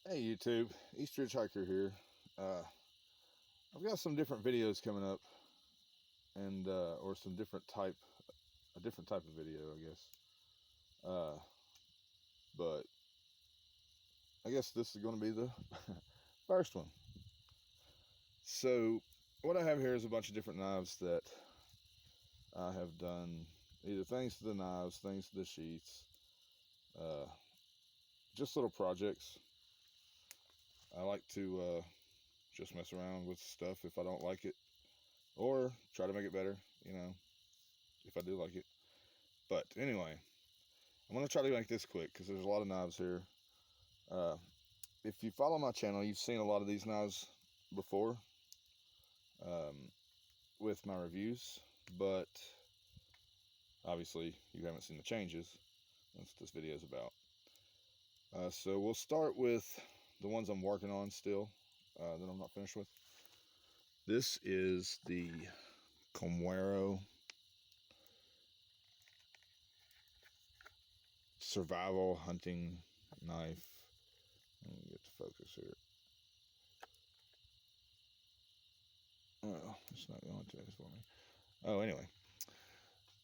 Hey YouTube, Eastridge Hiker here. I've got some different videos coming up, and or some different type, a different type of video, I guess. But I guess this is going to be the first one. So what I have here is a bunch of different knives that I have done, either things to the knives, things to the sheaths, just little projects. I like to just mess around with stuff if I don't like it, or try to make it better, if I do like it. But anyway, I'm going to try to make this quick because there's a lot of knives here. If you follow my channel, you've seen a lot of these knives before with my reviews, but obviously you haven't seen the changes. That's what this video is about. So we'll start with the ones I'm working on still, that I'm not finished with. This is the Comwero survival hunting knife. Let me get to focus here. Oh, it's not going to for me. Oh, anyway,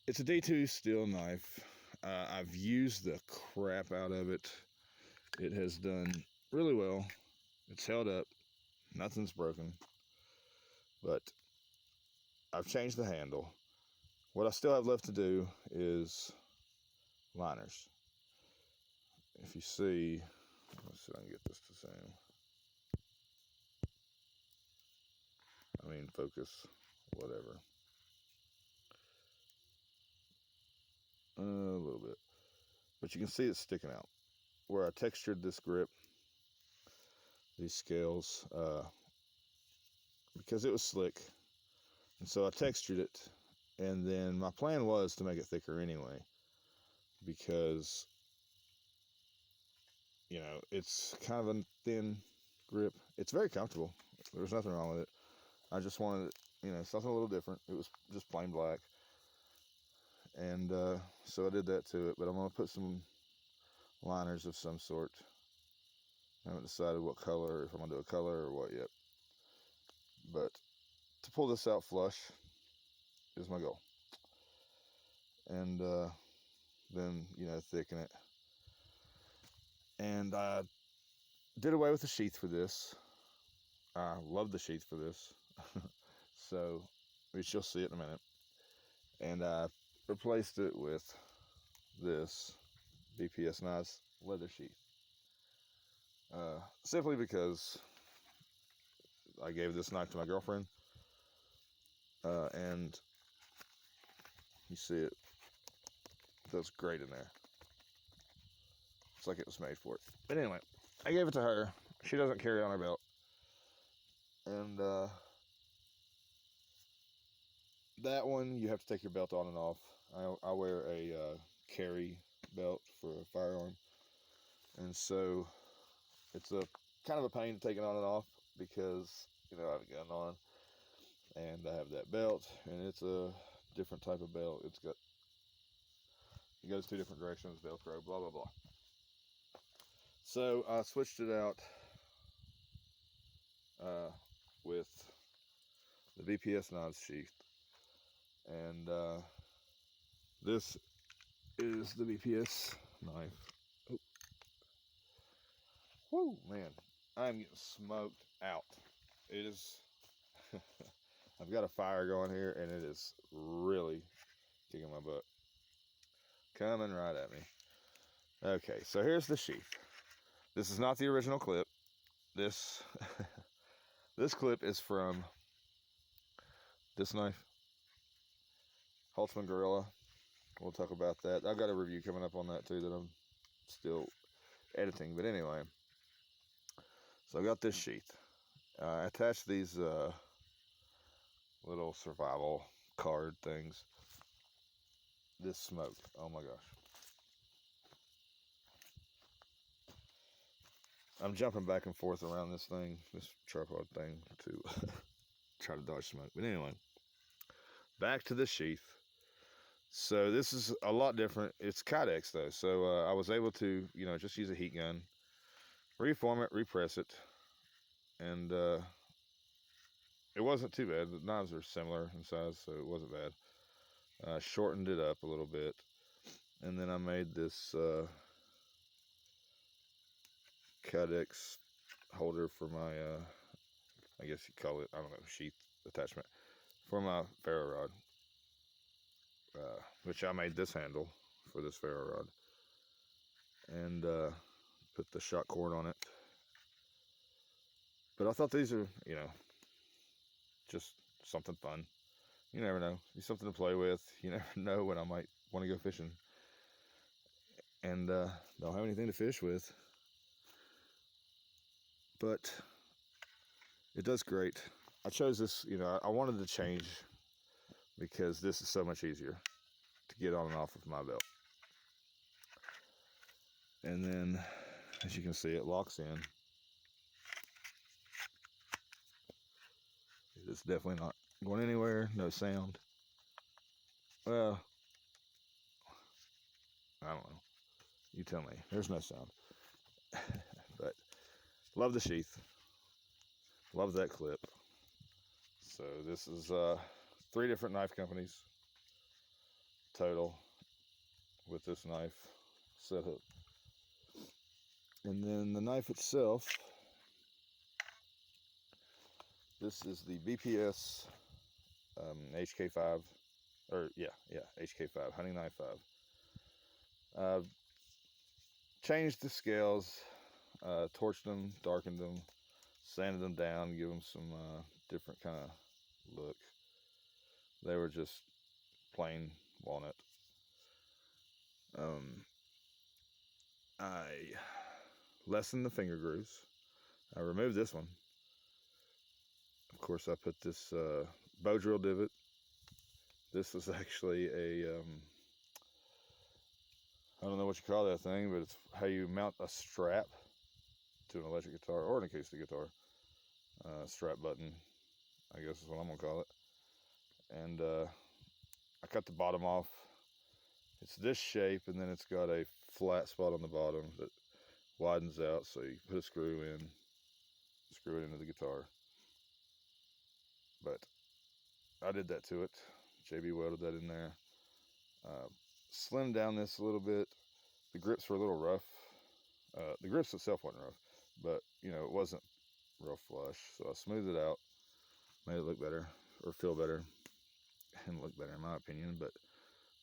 it's a D2 steel knife. I've used the crap out of it. It has done really well. It's held up. Nothing's broken. But I've changed the handle. What I still have left to do is liners. If you see, let's see if I can get this to zoom. I mean, focus, whatever. A little bit. But you can see it's sticking out. Where I textured this grip, these scales, because it was slick. And so I textured it. And then my plan was to make it thicker anyway. Because, it's kind of a thin grip. It's very comfortable. There's nothing wrong with it. I just wanted it, something a little different. It was just plain black. And so I did that to it. But I'm going to put some liners of some sort. I haven't decided what color, if I'm going to do a color or what yet. But to pull this out flush is my goal. And then, thicken it. And I did away with the sheath for this. I love the sheath for this. So, which you'll see it in a minute. And I replaced it with this BPS Nice leather sheath. Simply because I gave this knife to my girlfriend. And you see it does great in there. It's like it was made for it. But anyway, I gave it to her. She doesn't carry it on her belt. And that one, you have to take your belt on and off. I wear a carry belt for a firearm. And so it's a kind of a pain to take it on and off because, I have a gun on. And I have that belt. And it's a different type of belt. It goes two different directions, Velcro, blah, blah, blah. So I switched it out with the BPS knives sheath. And this is the BPS knife. Oh. Whoa, man. I'm getting smoked out. It is... I've got a fire going here, and it is really kicking my butt. Coming right at me. Okay, so here's the sheath. This is not the original clip. This this clip is from this knife, Holtzman Gorilla. We'll talk about that. I've got a review coming up on that too that I'm still editing. But anyway, so I got this sheath. I attached these little survival card things. This smoke, oh my gosh. I'm jumping back and forth around this thing, this tripod thing, to try to dodge smoke. But anyway, back to the sheath. So this is a lot different. It's Kydex though, so I was able to, just use a heat gun. reform it, repress it, and it wasn't too bad. The knives are similar in size, so it wasn't bad. I shortened it up a little bit, and then I made this Cadex holder for my, I guess you call it, I don't know, sheath attachment for my ferro rod, which I made this handle for this ferro rod, and put the shot cord on it. But I thought these are, you know, just something fun. You never know. It's something to play with. You never know when I might want to go fishing and don't have anything to fish with. But it does great. I chose this, you know, I wanted to change because this is so much easier to get on and off of my belt. And then, as you can see, it locks in. It is definitely not going anywhere, no sound. Well, I don't know. You tell me. There's no sound. But love the sheath. Love that clip. So this is 3 different knife companies total with this knife set up. And then the knife itself, this is the BPS HK5, or yeah, HK5, hunting knife 5. Changed the scales, torched them, darkened them, sanded them down, give them some different kind of look. They were just plain walnut. I lessened the finger grooves. I removed this one. Of course, I put this bow drill divot. This is actually a I don't know what you call that thing, but it's how you mount a strap to an electric guitar or an acoustic guitar. Strap button, I guess is what I'm gonna call it. And I cut the bottom off. It's this shape, and then it's got a flat spot on the bottom that widens out, so you put a screw in, screw it into the guitar. But I did that to it. JB welded that in there. Slimmed down this a little bit. The grips were a little rough. The grips itself wasn't rough, but you know, it wasn't real flush. So I smoothed it out, made it look better, or feel better, and look better in my opinion. But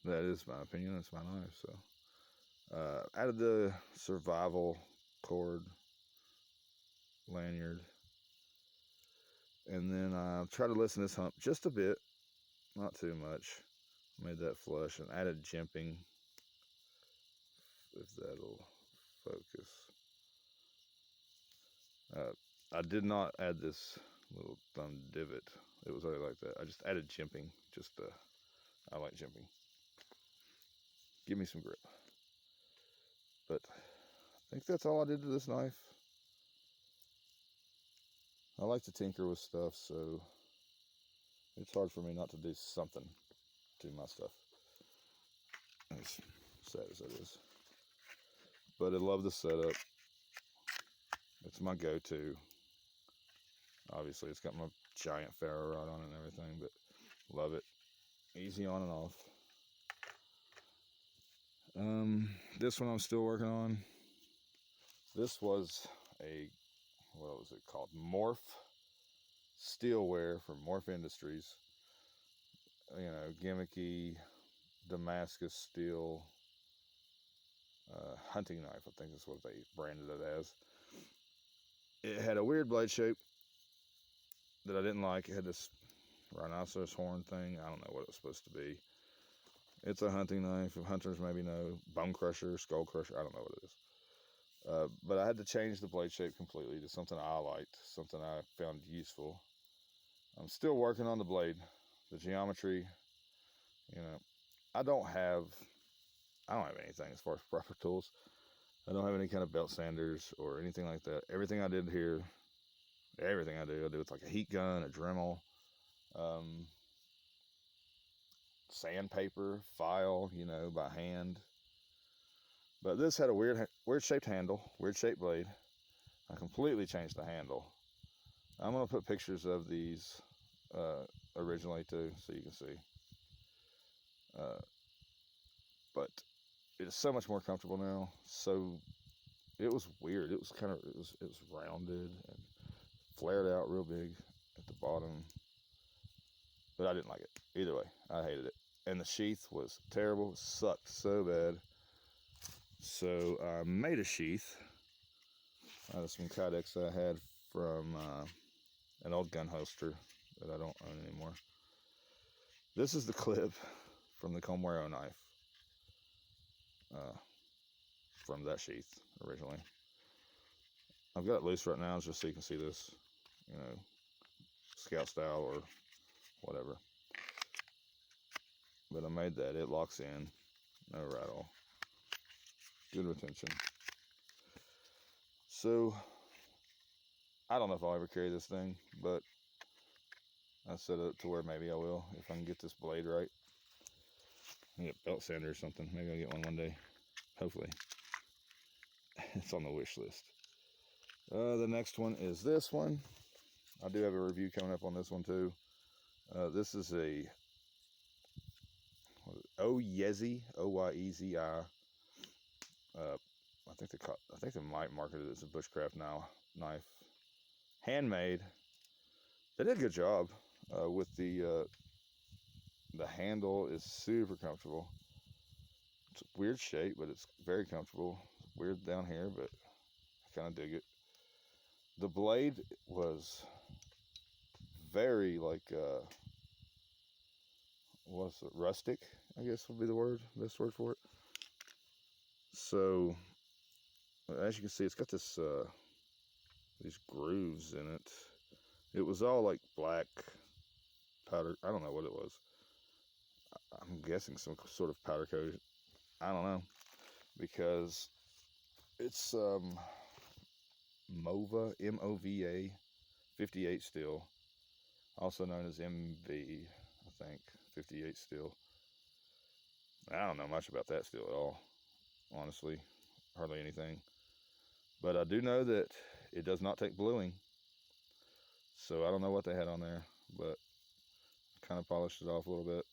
that is my opinion. It's my knife. So added the survival cord lanyard, and then I tried to loosen this hump just a bit, not too much. Made that flush and added jimping, if that'll focus. I did not add this little thumb divot. It was already like that. I just added jimping. Just I like jimping. Give me some grip. But I think that's all I did to this knife. I like to tinker with stuff, so it's hard for me not to do something to my stuff, as sad as that is. But I love the setup. It's my go-to. Obviously, it's got my giant ferro rod on it and everything, but love it. Easy on and off. This one I'm still working on. This was a, what was it called? Morph Steelware from Morph Industries. You know, gimmicky Damascus steel hunting knife, I think is what they branded it as. It had a weird blade shape that I didn't like. It had this rhinoceros horn thing. I don't know what it was supposed to be. It's a hunting knife. If hunters maybe know, bone crusher, skull crusher, I don't know what it is. But I had to change the blade shape completely to something I liked, something I found useful. I'm still working on the blade, the geometry. You know, I don't have anything as far as proper tools. I don't have any kind of belt sanders or anything like that. Everything I did here, everything I do with like a heat gun, a Dremel, sandpaper, file, you know, by hand. But this had a weird shaped handle, weird shaped blade. I completely changed the handle. I'm going to put pictures of these originally too, so you can see. But it is so much more comfortable now. So it was weird. It was kind of, it was rounded and flared out real big at the bottom. But I didn't like it. Either way, I hated it. And the sheath was terrible. It sucked so bad. So I made a sheath out of some kydex that I had from an old gun holster that I don't own anymore. This is the clip from the comb arrow knife from that sheath originally. I've got it loose right now just so you can see this, you know, scout style or whatever. But I made that. It locks in, no rattle, good retention. So I don't know if I'll ever carry this thing, but I set it up to where maybe I will if I can get this blade right. I get a belt sander or something. Maybe I'll get one day. Hopefully. It's on the wish list. The next one is this one. I do have a review coming up on this one too. This is a Yesi, Oyezi. I think they might market it as a bushcraft knife, handmade. They did a good job with the handle is super comfortable. It's a weird shape, but it's very comfortable. It's weird down here, but I kind of dig it. The blade was very like what's it, rustic, I guess would be the best word for it. So as you can see, it's got this these grooves in it. It was all like black powder. I don't know what it was. I'm guessing some sort of powder coat. I don't know, because it's MOVA, M-O-V-A 58 steel, also known as MV, I think, 58 steel. I don't know much about that steel at all, honestly, hardly anything. But I do know that it does not take bluing, so I don't know what they had on there, but kind of polished it off a little bit.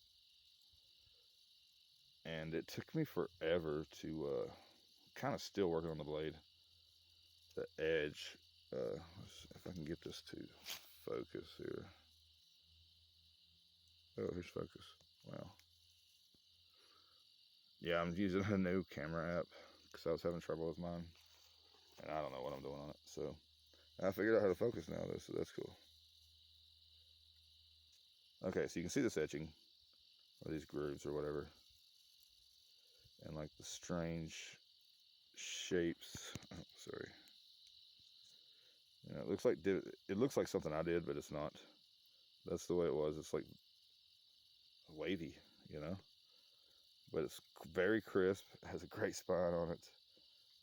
And it took me forever to kind of still working on the blade. The edge, if I can get this to focus here. Oh, here's focus. Wow. Yeah, I'm using a new camera app because I was having trouble with mine. And I don't know what I'm doing on it. So I figured out how to focus now, though, so that's cool. Okay, so you can see this etching, or these grooves or whatever. And like the strange shapes. Oh, sorry. Yeah, it looks like something I did, but it's not. That's the way it was. It's like wavy, you know. But it's very crisp. It has a great spine on it.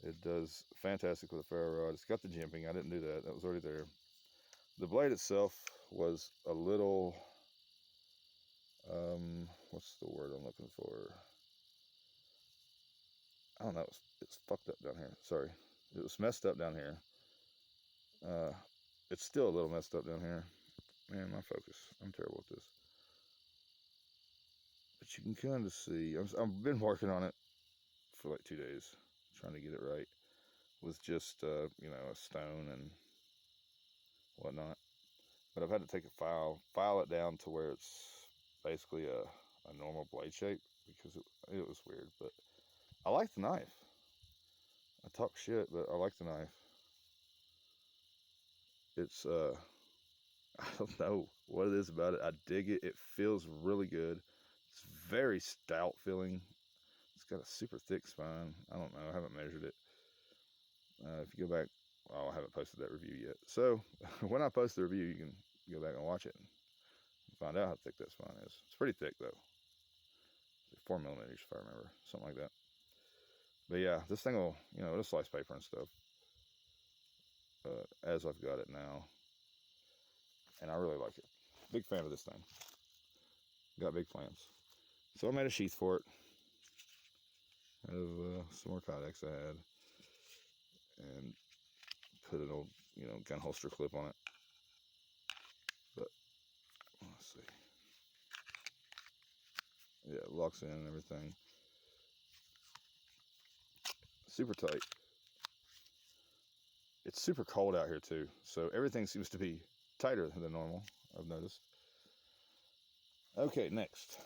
It does fantastic with a ferro rod. It's got the jimping. I didn't do that. That was already there. The blade itself was a little, what's the word I'm looking for? I don't know. It's fucked up down here. Sorry. It was messed up down here. It's still a little messed up down here. Man, my focus. I'm terrible at this. But you can kind of see. I've been working on it for like 2 days, trying to get it right with just, you know, a stone and whatnot. But I've had to take a file it down to where it's basically a normal blade shape, because it was weird. But I like the knife. I talk shit, but I like the knife. It's I don't know what it is about it. I dig it. It feels really good. It's very stout feeling. It's got a super thick spine. I don't know. I haven't measured it. If you go back, well, I haven't posted that review yet. So when I post the review, you can go back and watch it and find out how thick that spine is. It's pretty thick though. It's like 4 millimeters if I remember, something like that. But yeah, this thing will, you know, it'll slice paper and stuff. As I've got it now, and I really like it. Big fan of this thing. Got big plans. So I made a sheath for it out of some more kydex I had, and put an old, you know, gun holster clip on it. But let's see. Yeah, it locks in and everything. Super tight. It's super cold out here too, so everything seems to be tighter than normal, I've noticed. Okay, next.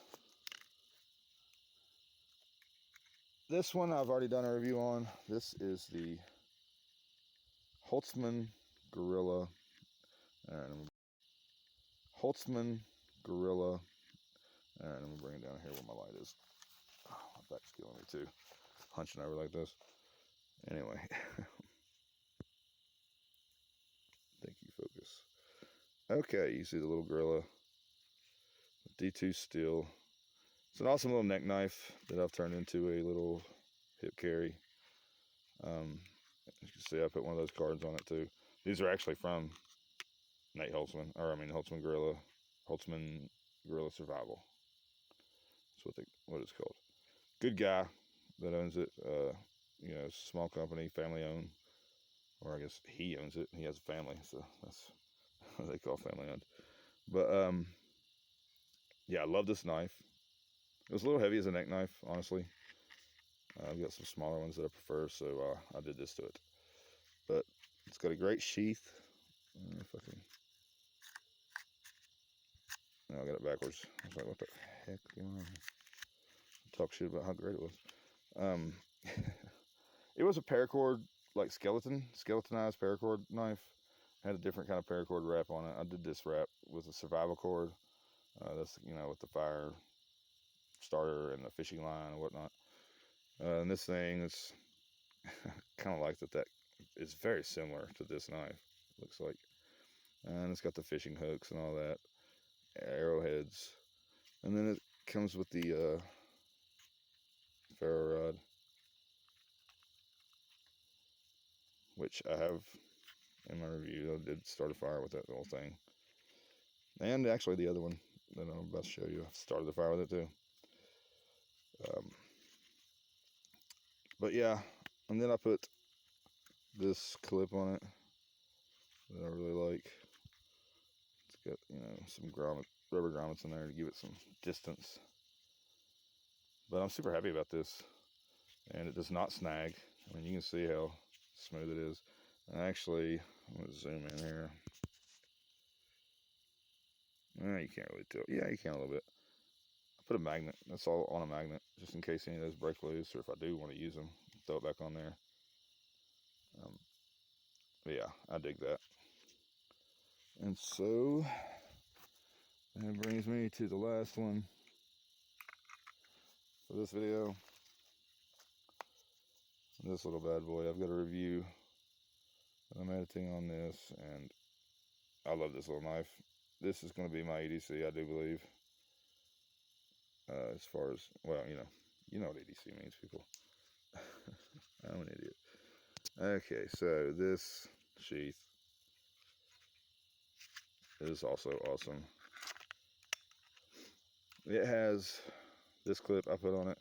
This one I've already done a review on. This is the Holtzman Gorilla. Holtzman Gorilla. Alright, I'm gonna bring it down here where my light is. Oh, my back's killing me too. Hunching over like this. Anyway. Thank you, focus. Okay, you see the little gorilla. D2 steel. It's an awesome little neck knife that I've turned into a little hip carry. As you can see, I put one of those cards on it too. These are actually from Nate Holtzman, Holtzman Gorilla, Holtzman Gorilla Survival. That's what it's called. Good guy that owns it. You know, it's a small company, family owned, or I guess he owns it. He has a family, so that's what they call family owned. But yeah, I love this knife. It was a little heavy as a neck knife, honestly. I've got some smaller ones that I prefer, so I did this to it. But it's got a great sheath. If I can. No, I got it backwards. I was like, what the heck? Talk shit about how great it was. It was a paracord, like skeletonized paracord knife. Had a different kind of paracord wrap on it. I did this wrap with a survival cord. That's, you know, with the fire starter and the fishing line and whatnot. And this thing is kind of like that is very similar to this knife, looks like. And it's got the fishing hooks and all that, arrowheads. And then it comes with the ferro rod, which I have in my review. I did start a fire with that little thing. And actually the other one that I'm about to show you, I started the fire with it too. But yeah, and then I put this clip on it that I really like. It's got, you know, some rubber grommets in there to give it some distance. But I'm super happy about this, and it does not snag. I mean, you can see how smooth it is. And actually, I'm gonna zoom in here. You can't really tell. Yeah, you can a little bit. I put a magnet. That's all on a magnet, just in case any of those break loose, or if I do want to use them, throw it back on there. But yeah, I dig that. And so that brings me to the last one for this video. This little bad boy. I've got a review. I'm editing on this, and I love this little knife. This is going to be my EDC, I do believe. As far as, well, you know what EDC means, people. I'm an idiot. Okay, so this sheath is also awesome. It has this clip I put on it,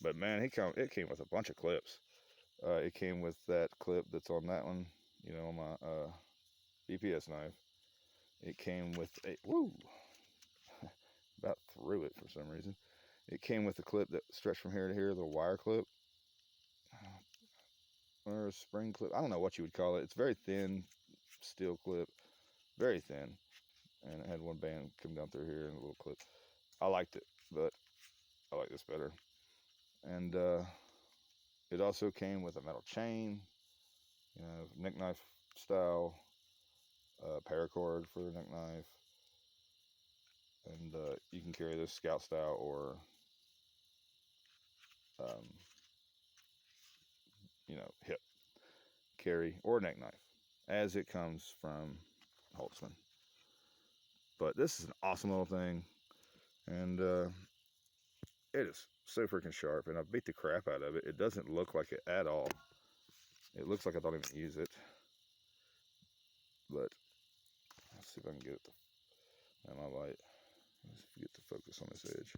but man, it came with a bunch of clips. It came with that clip that's on that one, you know, on my BPS knife. It came with a, about threw it for some reason. It came with a clip that stretched from here to here, the wire clip, or a spring clip. I don't know what you would call it. It's very thin steel clip, very thin, and it had one band come down through here and a little clip. I liked it, but I like this better. And it also came with a metal chain, you know, neck knife style, paracord for the neck knife, and you can carry this scout style or you know, hip carry or neck knife as it comes from Holtzman. But this is an awesome little thing, and it is so freaking sharp, and I beat the crap out of it. It doesn't look like it at all. It looks like I don't even use it. But let's see if I can get it at my light. Let's get the focus on this edge.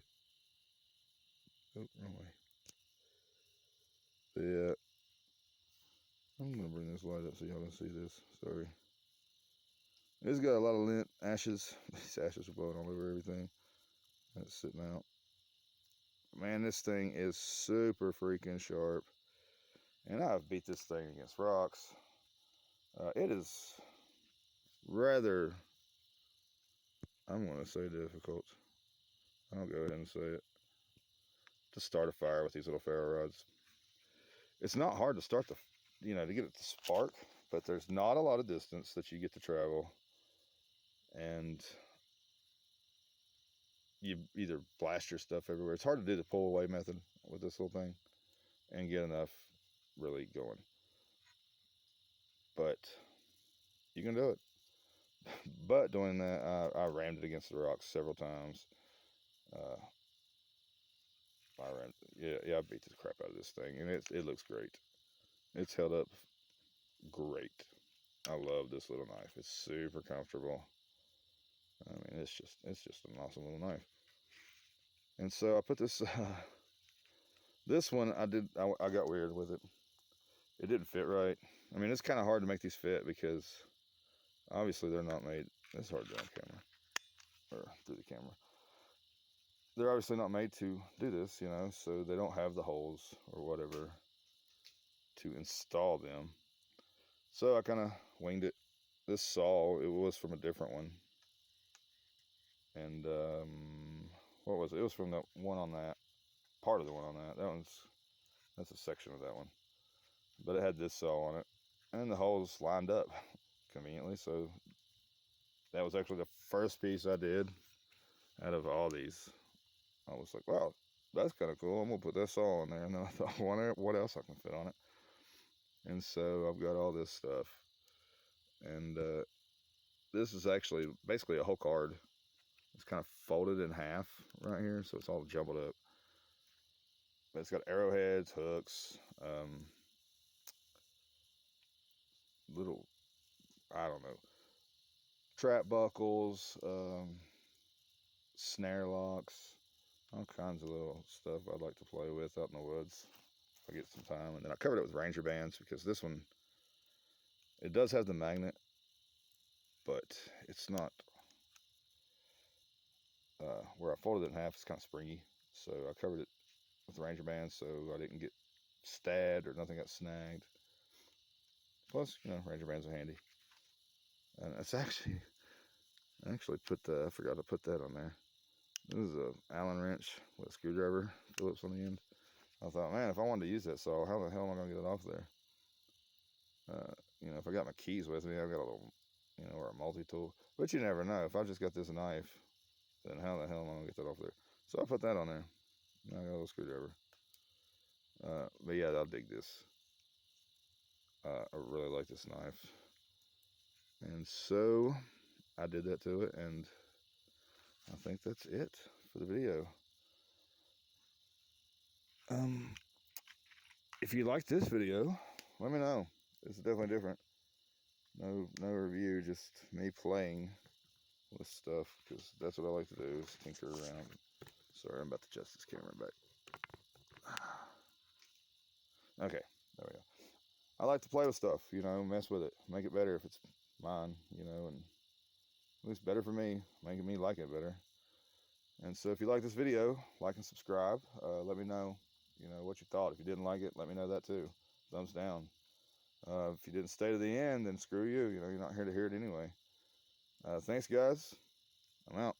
Oh, wrong way. Yeah, I'm gonna bring this light up so y'all can see this. Sorry. It's got a lot of lint, ashes. These ashes are blowing all over everything. That's sitting out. Man, this thing is super freaking sharp. And I've beat this thing against rocks. It is rather, I'm going to say difficult. I'll go ahead and say it. To start a fire with these little ferro rods. It's not hard to start to get it to spark, but there's not a lot of distance that you get to travel. And you either blast your stuff everywhere. It's hard to do the pull away method with this little thing and get enough really going. But you can do it. But doing that, I rammed it against the rocks several times. I beat the crap out of this thing, and it looks great. It's held up great. I love this little knife. It's super comfortable. I mean, it's just an awesome little knife. And so I put this this one I got weird with it. It didn't fit right. I mean, it's kind of hard to make these fit because obviously they're not made. It's hard to do on camera or through the camera. They're obviously not made to do this, so they don't have the holes or whatever to install them. So I kind of winged it. This saw, it was from a different one. And what was it? It was from the one on that, part of the one on that. That's a section of that one. But it had this saw on it. And the holes lined up conveniently. So that was actually the first piece I did out of all these. I was like, wow, that's kind of cool. I'm going to put that saw on there. And then I thought, what else I can fit on it? And so I've got all this stuff. And this is actually basically a whole card. It's kind of folded in half right here, so it's all jumbled up. But it's got arrowheads, hooks, little, I don't know, trap buckles, snare locks, all kinds of little stuff I'd like to play with out in the woods if I get some time. And then I covered it with Ranger bands because this one, it does have the magnet, but it's not, where I folded it in half, it's kind of springy. So I covered it with Ranger bands so I didn't get stabbed or nothing got snagged. Plus, Ranger bands are handy. And it's actually, I forgot to put that on there. This is a Allen wrench with a screwdriver, Phillips on the end. I thought, man, if I wanted to use that saw, how the hell am I going to get it off there? If I got my keys with me, I've got a little, or a multi-tool. But you never know. If I just got this knife, then how the hell am I going to get that off there? So I put that on there. Now I got a little screwdriver. But yeah, I'll dig this. I really like this knife. And so I did that to it, and I think that's it for the video. If you like this video, let me know. It's definitely different. No review, just me playing with stuff, because that's what I like to do, is tinker around. Sorry, I'm about to adjust this camera back. Okay, there we go. I like to play with stuff, mess with it, make it better if it's mine, and at least better for me, making me like it better. And so if you like this video, like and subscribe. Let me know, what you thought. If you didn't like it, let me know that too. Thumbs down. If you didn't stay to the end, then screw you. You're not here to hear it anyway. Thanks, guys. I'm out.